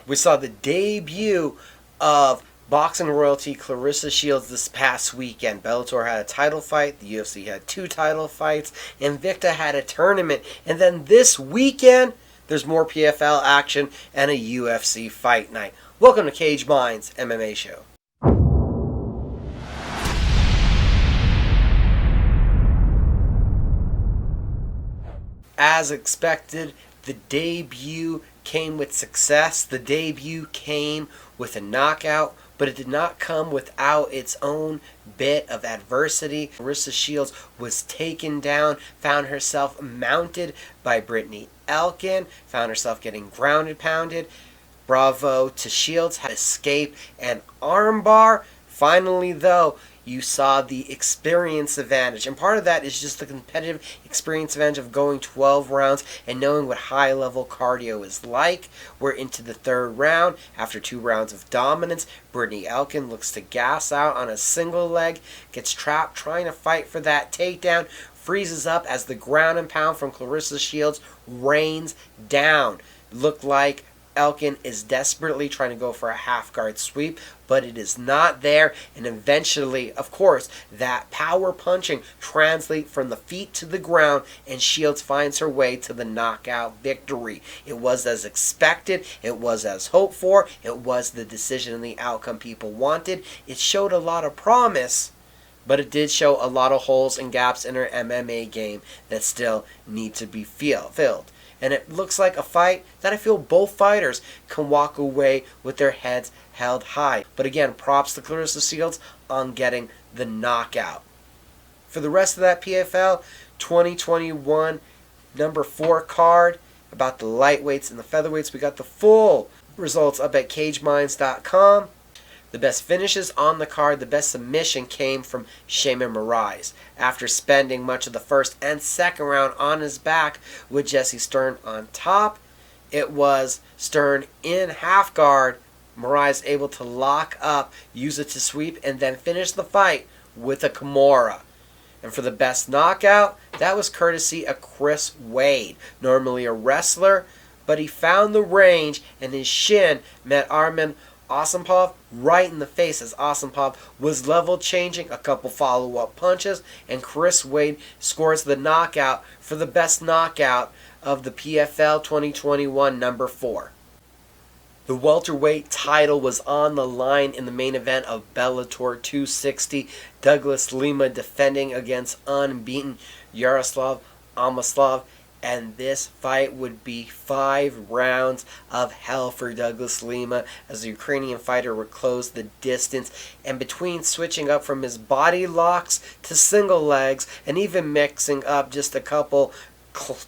We saw the debut of boxing royalty Clarissa Shields this past weekend. Bellator had a title fight, the UFC had 2 title fights, Invicta had a tournament, and then this weekend, there's more PFL action and a UFC Fight Night. Welcome to Cage Minds MMA show. As expected, the debut came with success. The debut came with a knockout, but it did not come without its own bit of adversity. Clarissa Shields was taken down, found herself mounted by Brittany Elkin, found herself getting grounded, pounded. Bravo to Shields, had escape and armbar. Finally, though, you saw the experience advantage. And part of that is just the competitive experience advantage of going 12 rounds and knowing what high-level cardio is like. We're into the 3rd round. After 2 rounds of dominance, Brittany Elkin looks to gas out on a single leg, gets trapped trying to fight for that takedown, freezes up as the ground and pound from Clarissa Shields rains down. Looked like Elkin is desperately trying to go for a half-guard sweep, but it is not there, and eventually, of course, that power punching translates from the feet to the ground, and Shields finds her way to the knockout victory. It was as expected, it was as hoped for, it was the decision and the outcome people wanted. It showed a lot of promise, but it did show a lot of holes and gaps in her MMA game that still need to be filled. And it looks like a fight that I feel both fighters can walk away with their heads held high. But again, props to Clarissa Shields on getting the knockout. For the rest of that PFL 2021 number 4 card, about the lightweights and the featherweights, we got the full results up at cageminds.com. The best finishes on the card, the best submission came from Sheymon Moraes. After spending much of the 1st and 2nd round on his back with Jesse Stern on top, it was Stern in half guard, Moraes able to lock up, use it to sweep, and then finish the fight with a Kimura. And for the best knockout, that was courtesy of Chris Wade, normally a wrestler, but he found the range and his shin met Arman Asimpov right in the face as Asimpov was level changing, a couple follow-up punches, and Chris Wade scores the knockout for the best knockout of the PFL 2021 number 4. The welterweight title was on the line in the main event of Bellator 260. Douglas Lima defending against unbeaten Yaroslav Amosov. And this fight would be 5 rounds of hell for Douglas Lima as the Ukrainian fighter would close the distance. And between switching up from his body locks to single legs and even mixing up just a couple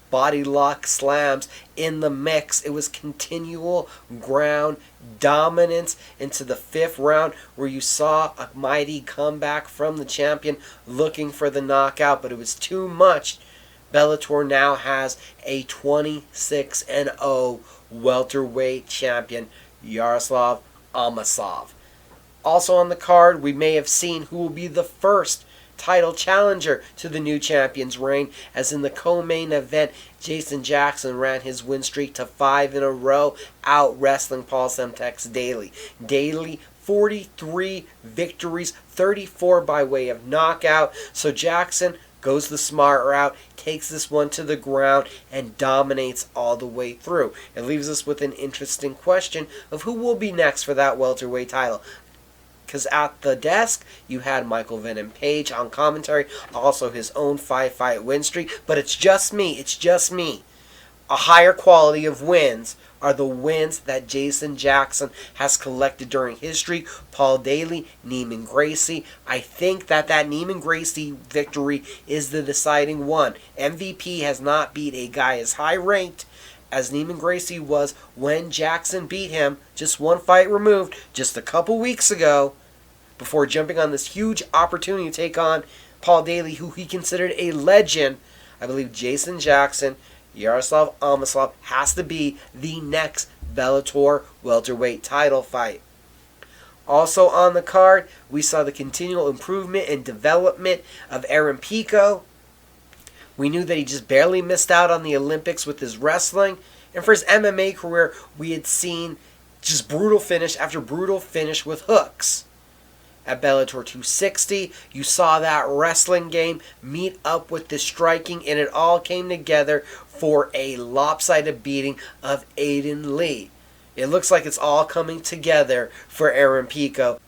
body lock slams in the mix, it was continual ground dominance into the 5th round where you saw a mighty comeback from the champion looking for the knockout, but it was too much. Bellator now has a 26-0 welterweight champion, Yaroslav Amosov. Also on the card, we may have seen who will be the first title challenger to the new champion's reign, as in the co-main event, Jason Jackson ran his win streak to 5 in a row, out wrestling Paul Semtex Daly. Daly 43 victories, 34 by way of knockout, so Jackson goes the smart route, takes this one to the ground, and dominates all the way through. It leaves us with an interesting question of who will be next for that welterweight title. Because at the desk, you had Michael Venom Page on commentary, also his own 5-fight win streak, but it's just me. A higher quality of wins are the wins that Jason Jackson has collected during his streak. Paul Daly, Neiman Gracie. I think that Neiman Gracie victory is the deciding one. MVP has not beat a guy as high ranked as Neiman Gracie was when Jackson beat him, just 1 fight removed, just a couple weeks ago, before jumping on this huge opportunity to take on Paul Daly, who he considered a legend. I believe Jason Jackson, Yaroslav Amosov has to be the next Bellator welterweight title fight. Also on the card, we saw the continual improvement and development of Aaron Pico. We knew that he just barely missed out on the Olympics with his wrestling. And for his MMA career, we had seen Just brutal finish after brutal finish with hooks. At Bellator 260, you saw that wrestling game meet up with the striking, and it all came together for a lopsided beating of Aiden Lee. It looks like it's all coming together for Aaron Pico.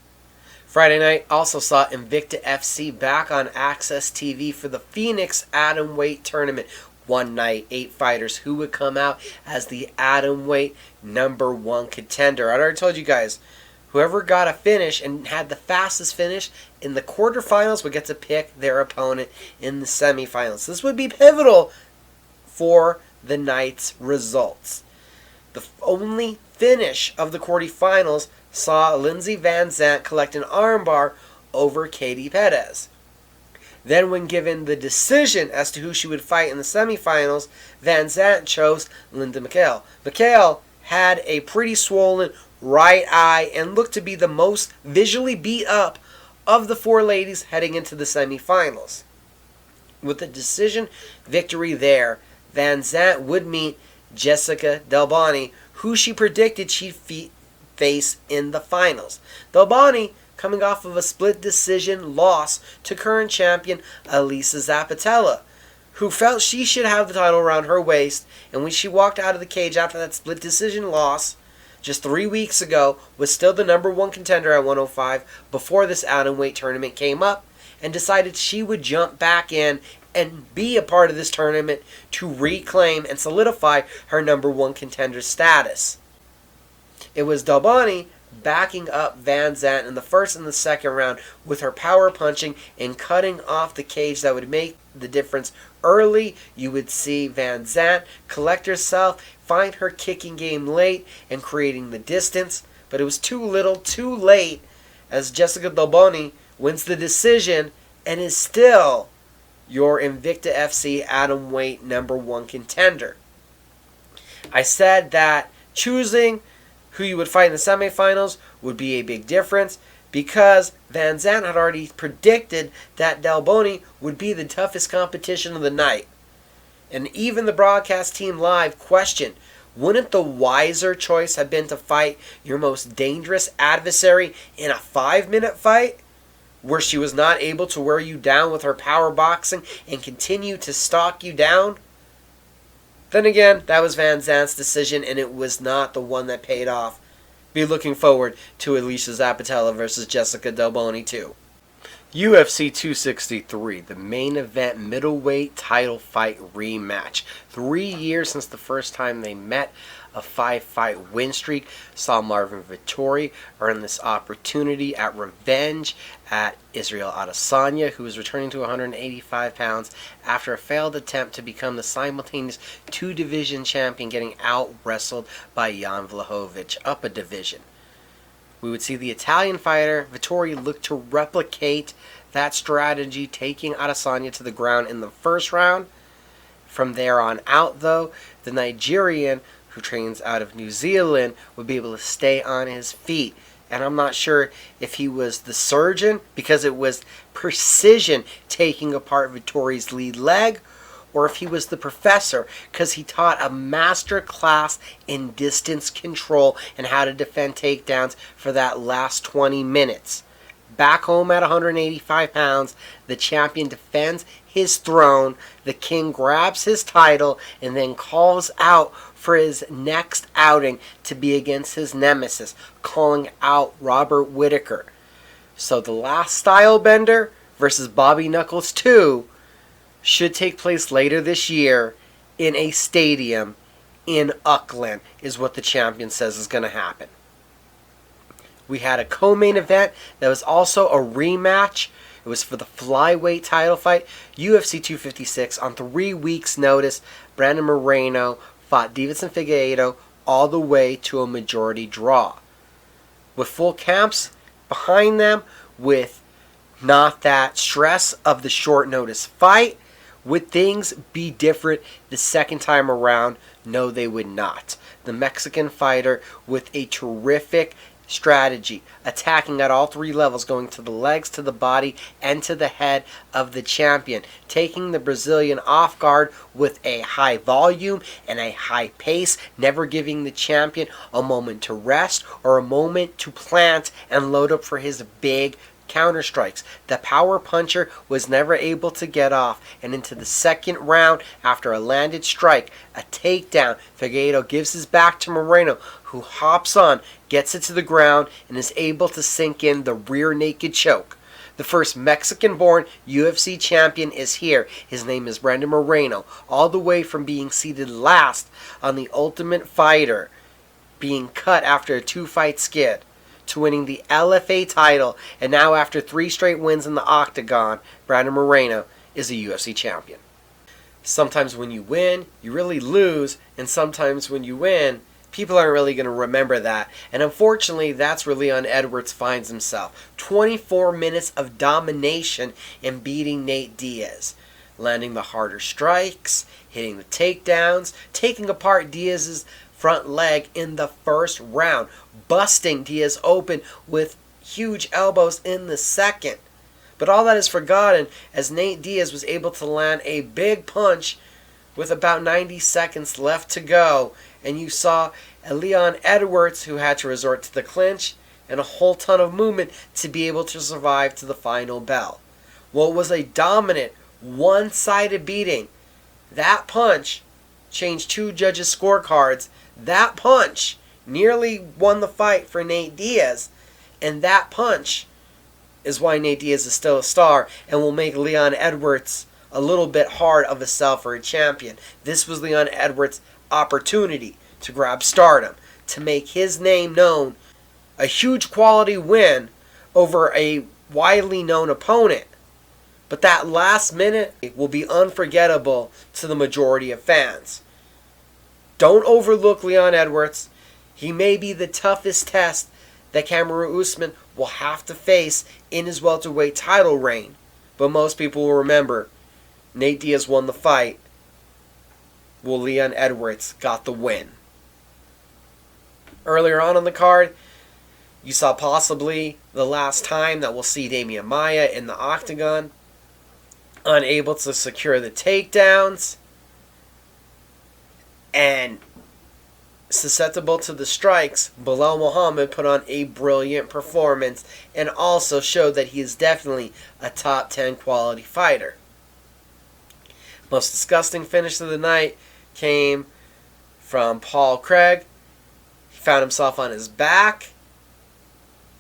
Friday night also saw Invicta FC back on Access TV for the Phoenix Atomweight Tournament. One night, 8 fighters. Who would come out as the Atomweight #1 contender? I already told you guys, whoever got a finish and had the fastest finish in the quarterfinals would get to pick their opponent in the semifinals. This would be pivotal for the night's results. The only finish of the quarterfinals saw Lindsey Van Zandt collect an armbar over Katie Perez. Then when given the decision as to who she would fight in the semifinals, Van Zandt chose Linda McHale. McHale had a pretty swollen right eye and looked to be the most visually beat up of the 4 ladies heading into the semifinals. With the decision victory there, Van Zandt would meet Jessica Delboni, who she predicted she'd face in the finals. Delboni, coming off of a split decision loss to current champion Elisa Zappitella, who felt she should have the title around her waist, and when she walked out of the cage after that split decision loss just 3 weeks ago, was still the #1 contender at 105 before this atomweight tournament came up, and decided she would jump back in and be a part of this tournament to reclaim and solidify her #1 contender status. It was Delboni backing up Van Zandt in the first and the second round with her power punching and cutting off the cage that would make the difference. Early, you would see Van Zandt collect herself, find her kicking game late, and creating the distance, but it was too little, too late, as Jessica Delboni wins the decision and is still your Invicta FC Atomweight #1 contender. I said that choosing who you would fight in the semifinals would be a big difference because Van Zandt had already predicted that Delboni would be the toughest competition of the night. And even the broadcast team live questioned, wouldn't the wiser choice have been to fight your most dangerous adversary in a 5-minute fight, where she was not able to wear you down with her power boxing and continue to stalk you down? Then again, that was Van Zandt's decision, and it was not the one that paid off. Be looking forward to Elisa Zappitella versus Jessica Delboni too. UFC 263, the main event middleweight title fight rematch. 3 years since the first time they met. A 5-fight win streak saw Marvin Vettori earn this opportunity at revenge at Israel Adesanya, who is returning to 185 pounds after a failed attempt to become the simultaneous 2-division champion, getting out-wrestled by Jan Blachowicz up a division. We would see the Italian fighter Vettori look to replicate that strategy, taking Adesanya to the ground in the first round. From there on out, though, the Nigerian, who trains out of New Zealand, would be able to stay on his feet. And I'm not sure if he was the surgeon, because it was precision taking apart Vettori's lead leg, or if he was the professor, because he taught a master class in distance control and how to defend takedowns for that last 20 minutes. Back home at 185 pounds, the champion defends his throne, the king grabs his title, and then calls out for his next outing to be against his nemesis, calling out Robert Whittaker. So the last style bender versus Bobby Knuckles 2 should take place later this year in a stadium in Auckland, is what the champion says is going to happen. We had a co-main event that was also a rematch. It was for the flyweight title fight. UFC 256, on 3 weeks' notice, Brandon Moreno fought Davidson Figueiredo all the way to a majority draw. With full camps behind them, with not that stress of the short notice fight, would things be different the second time around? No, they would not. The Mexican fighter with a terrific strategy, attacking at all three levels, going to the legs, to the body, and to the head of the champion, taking the Brazilian off guard with a high volume and a high pace, never giving the champion a moment to rest or a moment to plant and load up for his big counter strikes. The power puncher was never able to get off, and into the second round, after a landed strike, a takedown, Figueiredo gives his back to Moreno, who hops on, gets it to the ground, and is able to sink in the rear naked choke. The first Mexican-born UFC champion is here. His name is Brandon Moreno, all the way from being seated last on the Ultimate Fighter, being cut after a 2-fight skid, to winning the LFA title, and now after 3 straight wins in the octagon, Brandon Moreno is a UFC champion. Sometimes when you win, you really lose, and sometimes when you win, people aren't really going to remember that, and unfortunately, that's where Leon Edwards finds himself. 24 minutes of domination in beating Nate Diaz, landing the harder strikes, hitting the takedowns, taking apart Diaz's front leg in the first round, busting Diaz open with huge elbows in the second. But all that is forgotten as Nate Diaz was able to land a big punch with about 90 seconds left to go, and you saw a Leon Edwards who had to resort to the clinch and a whole ton of movement to be able to survive to the final bell. What was a dominant, one-sided beating, that punch changed 2 judges' scorecards. That punch nearly won the fight for Nate Diaz, and that punch is why Nate Diaz is still a star and will make Leon Edwards a little bit hard of a sell for a champion. This was Leon Edwards' opportunity to grab stardom, to make his name known. A huge quality win over a widely known opponent. But that last minute will be unforgettable to the majority of fans. Don't overlook Leon Edwards. He may be the toughest test that Kamaru Usman will have to face in his welterweight title reign. But most people will remember, Nate Diaz won the fight, while Leon Edwards got the win. Earlier on the card, you saw possibly the last time that we'll see Damian Maia in the octagon, unable to secure the takedowns, and susceptible to the strikes. Bilal Muhammad put on a brilliant performance and also showed that he is definitely a top 10 quality fighter. Most disgusting finish of the night came from Paul Craig. He found himself on his back,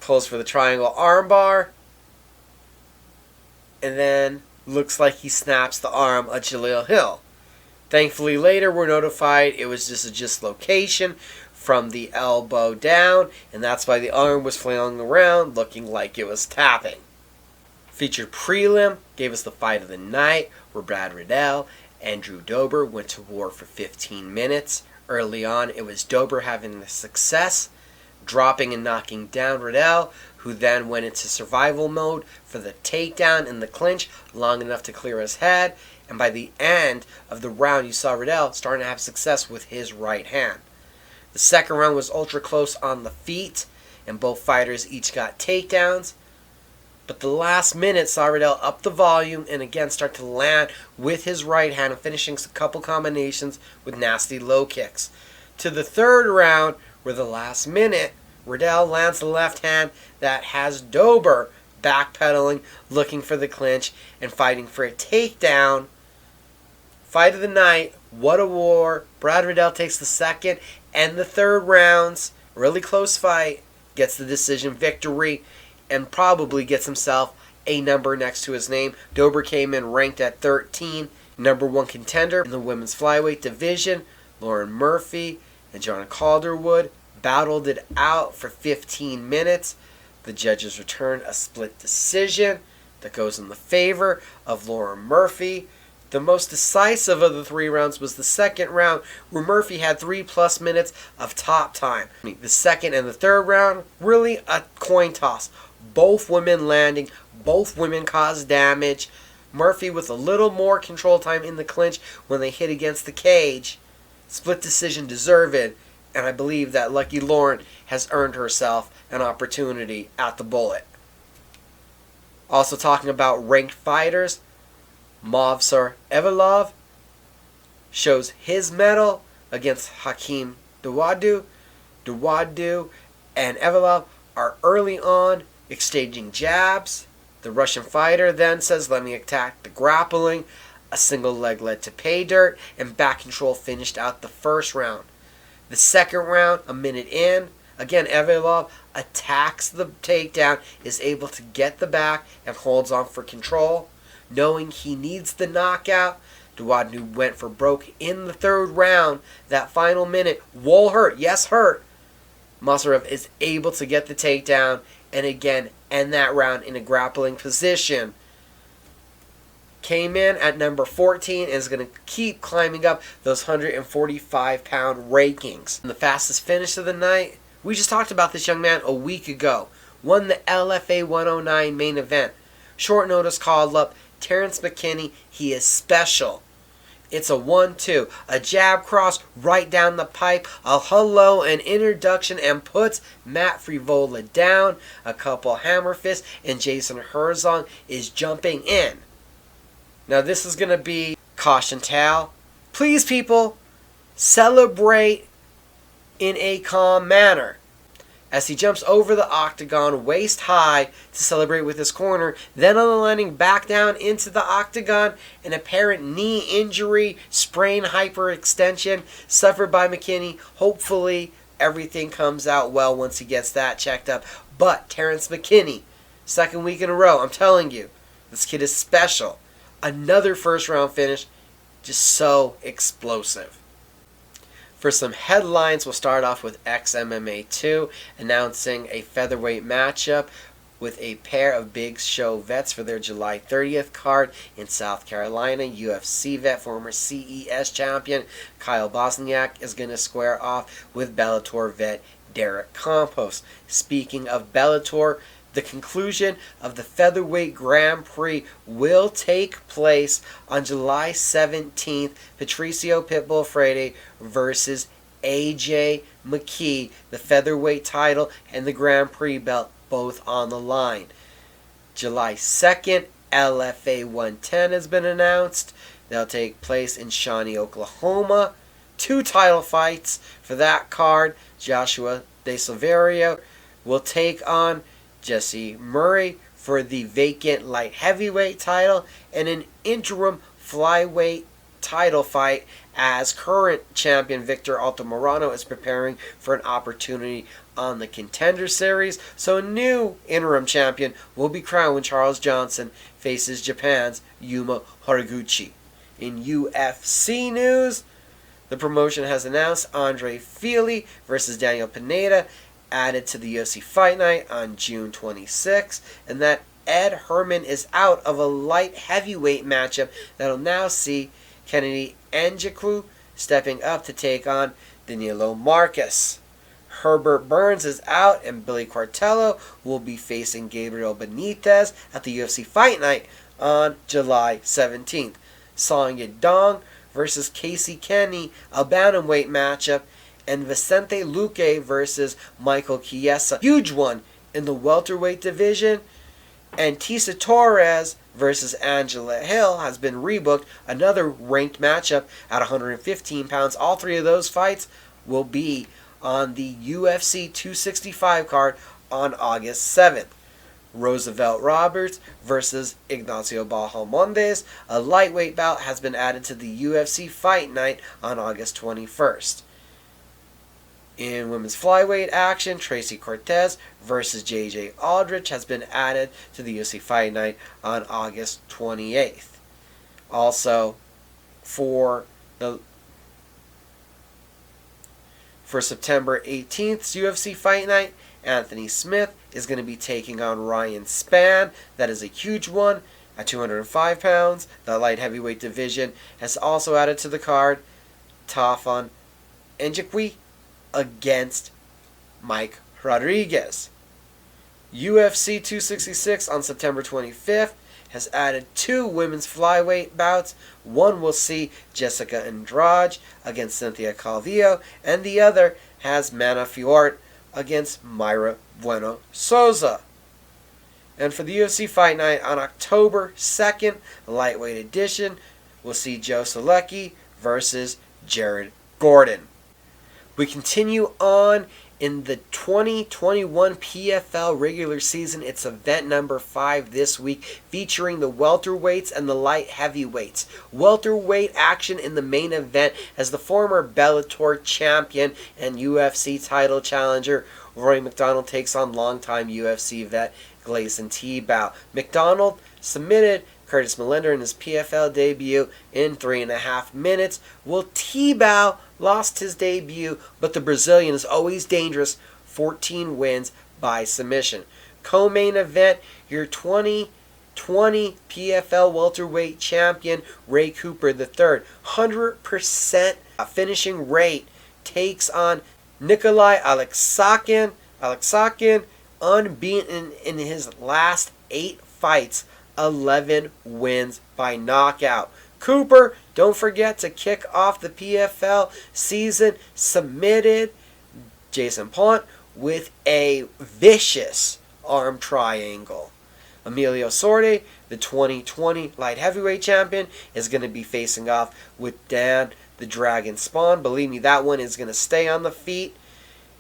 posed for the triangle armbar, and then looks like he snaps the arm of Jaleel Hill. Thankfully, later we're notified it was just a dislocation from the elbow down, and that's why the arm was flailing around, looking like it was tapping. Featured prelim gave us the fight of the night, where Brad Riddell and Drew Dober went to war for 15 minutes. Early on, it was Dober having the success, dropping and knocking down Riddell, who then went into survival mode for the takedown in the clinch, long enough to clear his head. And by the end of the round, you saw Riddell starting to have success with his right hand. The second round was ultra close on the feet, and both fighters each got takedowns. But the last minute saw Riddell up the volume and again start to land with his right hand and finishing a couple combinations with nasty low kicks. To the third round, where the last minute, Riddell lands the left hand that has Dober backpedaling, looking for the clinch and fighting for a takedown. Fight of the night, what a war. Brad Riddell takes the second and the third rounds. Really close fight. Gets the decision victory and probably gets himself a number next to his name. Dober came in ranked at 13, number 1 contender in the women's flyweight division. Lauren Murphy and John Calderwood battled it out for 15 minutes. The judges return a split decision that goes in the favor of Lauren Murphy. The most decisive of the 3 rounds was the second round, where Murphy had 3+ minutes of top time. The second and the third round, really a coin toss. Both women landing, both women caused damage. Murphy with a little more control time in the clinch when they hit against the cage. Split decision deserved, And I believe that Lucky Lauren has earned herself an opportunity at the Bullet. Also talking about ranked fighters, Movsar Evloev shows his mettle against Hakeem Dawodu. Dawodu and Evloev are early on exchanging jabs. The Russian fighter then says, let me attack the grappling. A single leg led to pay dirt, and back control finished out the first round. The second round, a minute in, again Evloev attacks the takedown, is able to get the back, and holds on for control. Knowing he needs the knockout, Dawodu went for broke in the third round. That final minute, Wool hurt, yes hurt. Movsar is able to get the takedown, and again end that round in a grappling position. Came in at number 14 and is going to keep climbing up those 145-pound rankings. And the fastest finish of the night, we just talked about this young man a week ago. Won the LFA 109 main event. Short notice called up Terrence McKinney. He is special. It's a 1-2, a jab cross right down the pipe, a hello, an introduction, and puts Matt Frivola down. A couple hammer fists, and Jason Herzog is jumping in. Now this is going to be caution tale. Please, people, celebrate in a calm manner. As he jumps over the octagon waist high to celebrate with his corner, then on the landing back down into the octagon, an apparent knee injury, sprain hyperextension suffered by McKinney. Hopefully everything comes out well once he gets that checked up. But Terrence McKinney, second week in a row, I'm telling you, this kid is special. Another first round finish, just so explosive. For some headlines, we'll start off with XMMA 2 announcing a featherweight matchup with a pair of Big Show vets for their July 30th card in South Carolina. UFC vet, former CES champion Kyle Bosniak is going to square off with Bellator vet Derek Campos. Speaking of Bellator, the conclusion of the Featherweight Grand Prix will take place on July 17th. Patricio Pitbull Freire versus AJ McKee. The Featherweight title and the Grand Prix belt both on the line. July 2nd, LFA 110 has been announced. They'll take place in Shawnee, Oklahoma. 2 title fights for that card. Joshua De Silverio will take on Jesse Murray for the vacant light heavyweight title, and an interim flyweight title fight as current champion Victor Altamirano is preparing for an opportunity on the Contender Series. So a new interim champion will be crowned when Charles Johnson faces Japan's Yuma Horiguchi. In UFC news, the promotion has announced Andre Fili versus Daniel Pineda added to the UFC Fight Night on June 26th, and that Ed Herman is out of a light heavyweight matchup that'll now see Kennedy Nzechukwu stepping up to take on Danilo Marcus. Herbert Burns is out, and Billy Quartello will be facing Gabriel Benitez at the UFC Fight Night on July 17th. Song Yadong versus Casey Kenny, a bantamweight matchup, and Vicente Luque versus Michael Chiesa, huge one in the welterweight division. And Tisa Torres versus Angela Hill has been rebooked, another ranked matchup at 115 pounds. All 3 of those fights will be on the UFC 265 card on August 7th. Roosevelt Roberts versus Ignacio Bahamondes, a lightweight bout, has been added to the UFC Fight Night on August 21st. In women's flyweight action, Tracy Cortez versus JJ Aldrich has been added to the UFC Fight Night on August 28th. Also, for September 18th's UFC Fight Night, Anthony Smith is going to be taking on Ryan Spann. That is a huge one at 205 pounds. The light heavyweight division has also added to the card Tafon Nzechukwu against Mike Rodriguez. UFC 266 on September 25th has added 2 women's flyweight bouts. One will see Jessica Andrade against Cynthia Calvillo, and the other has Mana Fiort against Mayra Bueno Souza. And for the UFC Fight Night on October 2nd, lightweight edition, we'll see Joe Solecki versus Jared Gordon. We continue on in the 2021 PFL regular season. It's event number 5 this week, featuring the welterweights and the light heavyweights. Welterweight action in the main event as the former Bellator champion and UFC title challenger Rory MacDonald takes on longtime UFC vet Gleison Tibau. MacDonald submitted Curtis Millender in his PFL debut in 3.5 minutes. Well, Tibau lost his debut, but the Brazilian is always dangerous. 14 wins by submission. Co-main event, your 2020 PFL welterweight champion Ray Cooper III. 100% finishing rate takes on Nikolai Alexakin. Unbeaten in his last 8 fights. 11 wins by knockout. Cooper, don't forget to kick off the PFL season, submitted Jason Pont with a vicious arm triangle. Emilio Sordi, the 2020 light heavyweight champion, is going to be facing off with Dan the Dragon Spawn. Believe me, that one is going to stay on the feet.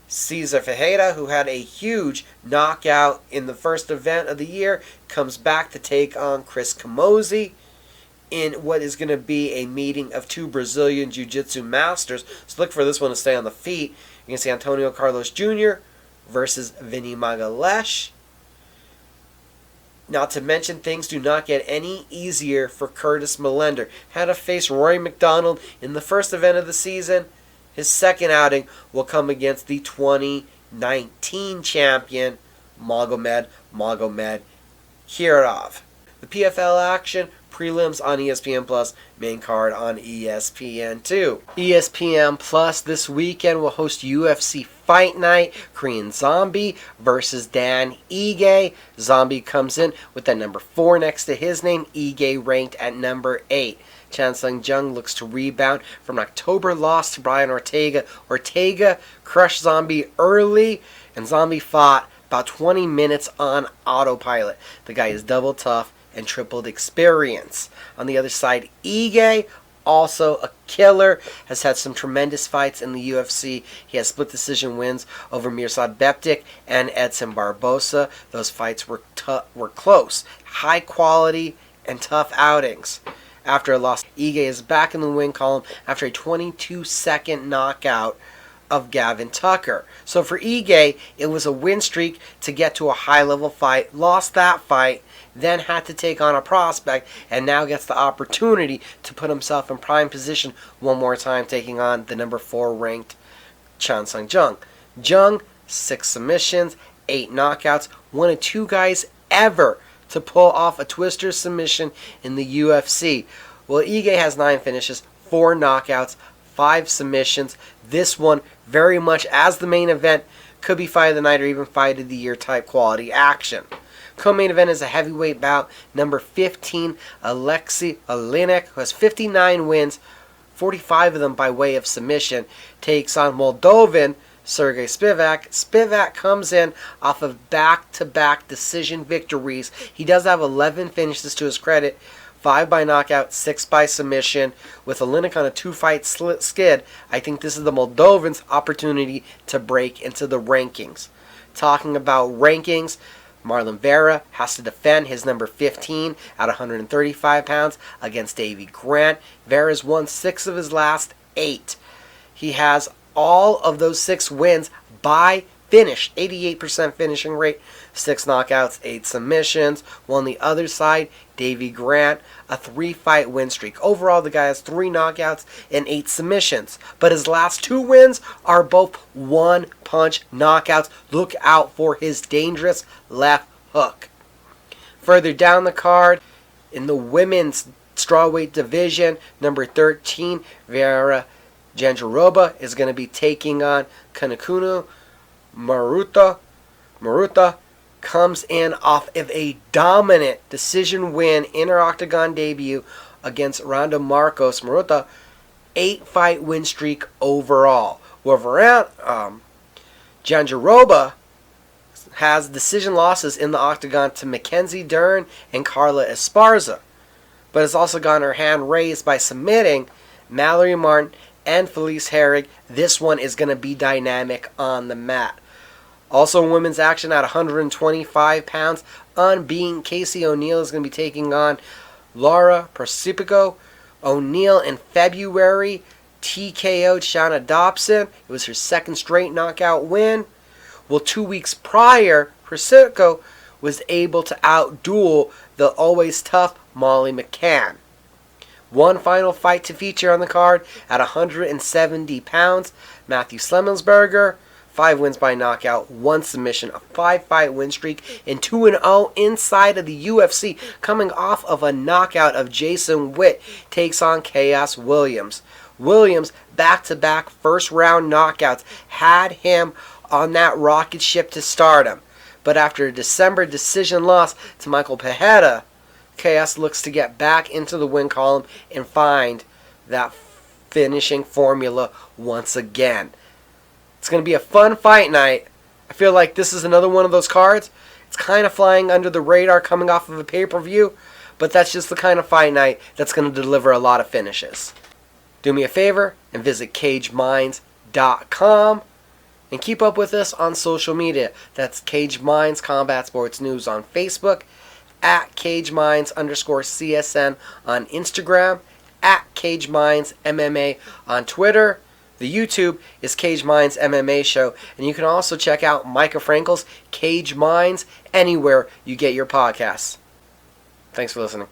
Cesar Ferreira, who had a huge knockout in the first event of the year, comes back to take on Chris Camozzi in what is going to be a meeting of 2 Brazilian Jiu-Jitsu masters. So look for this one to stay on the feet. You can see Antonio Carlos Jr. versus Vinny Magalhães. Not to mention, things do not get any easier for Curtis Millender. Had to face Rory MacDonald in the first event of the season. His second outing will come against the 2019 champion, Magomed Kirov. The PFL action, prelims on ESPN Plus, main card on ESPN2. ESPN Plus this weekend will host UFC Fight Night, Korean Zombie versus Dan Ige. Zombie comes in with that number 4 next to his name, Ige ranked at number 8. Chan Sung Jung looks to rebound from an October loss to Brian Ortega. Ortega crushed Zombie early, and Zombie fought about 20 minutes on autopilot. The guy is double tough and tripled experience. On the other side, Ige, also a killer, has had some tremendous fights in the UFC. He has split decision wins over Mirsad Bektic and Edson Barbosa. Those fights were close, high quality, and tough outings. After a loss, Ige is back in the win column after a 22-second knockout of Gavin Tucker. So for Ige, it was a win streak to get to a high-level fight. Lost that fight, then had to take on a prospect, and now gets the opportunity to put himself in prime position one more time, taking on the number 4 ranked Chan Sung Jung. Jung, 6 submissions, 8 knockouts, one of 2 guys ever to pull off a twister submission in the UFC. Well, Ige has 9 finishes, 4 knockouts, 5 submissions. This one, very much as the main event, could be fight of the night or even fight of the year type quality action. Co-main event is a heavyweight bout. Number 15, Alexei Oleinik, who has 59 wins, 45 of them by way of submission, takes on Moldovan Sergey Spivak. Spivak comes in off of back-to-back decision victories. He does have 11 finishes to his credit, 5 by knockout, 6 by submission. With Oleinik on a 2-fight skid, I think this is the Moldovan's opportunity to break into the rankings. Talking about rankings, Marlon Vera has to defend his number 15 at 135 pounds against Davey Grant. Vera's won 6 of his last 8. He has all of those 6 wins by finish, 88% finishing rate, 6 knockouts, 8 submissions. While on the other side, Davey Grant, a 3-fight win streak. Overall, the guy has 3 knockouts and 8 submissions. But his last 2 wins are both one-punch knockouts. Look out for his dangerous left hook. Further down the card, in the women's strawweight division, number 13, Vera Jandiroba is going to be taking on Kanekuno Maruta. Maruta comes in off of a dominant decision win in her octagon debut against Ronda Marcos. Maruta, 8-fight win streak overall. Jandiroba has decision losses in the octagon to Mackenzie Dern and Carla Esparza, but has also gotten her hand raised by submitting Mallory Martin and Felice Herrig. This one is going to be dynamic on the mat. Also in women's action at 125 pounds, unbeaten Casey O'Neill is going to be taking on Laura Persipico. O'Neill in February TKO'd Shanna Dobson. It was her second straight knockout win. Well, 2 weeks prior, Persipico was able to outduel the always tough Molly McCann. One final fight to feature on the card at 170 pounds. Matthew Slemensberger, 5 wins by knockout, 1 submission, a 5-fight win streak, and 2-0 inside of the UFC, coming off of a knockout of Jason Witt, takes on Chaos Williams. Williams, back-to-back first-round knockouts, had him on that rocket ship to stardom. But after a December decision loss to Michael Pereira, Chaos looks to get back into the win column and find that finishing formula once again. It's going to be a fun fight night. I feel like this is another one of those cards. It's kind of flying under the radar coming off of a pay-per-view, but that's just the kind of fight night that's going to deliver a lot of finishes. Do me a favor and visit CageMinds.com and keep up with us on social media. That's Cage Minds Combat Sports News on Facebook, at CageMinds_CSN on Instagram, at Cage Minds MMA on Twitter. The YouTube is Cage Minds MMA Show, and you can also check out Micah Frankel's Cage Minds anywhere you get your podcasts. Thanks for listening.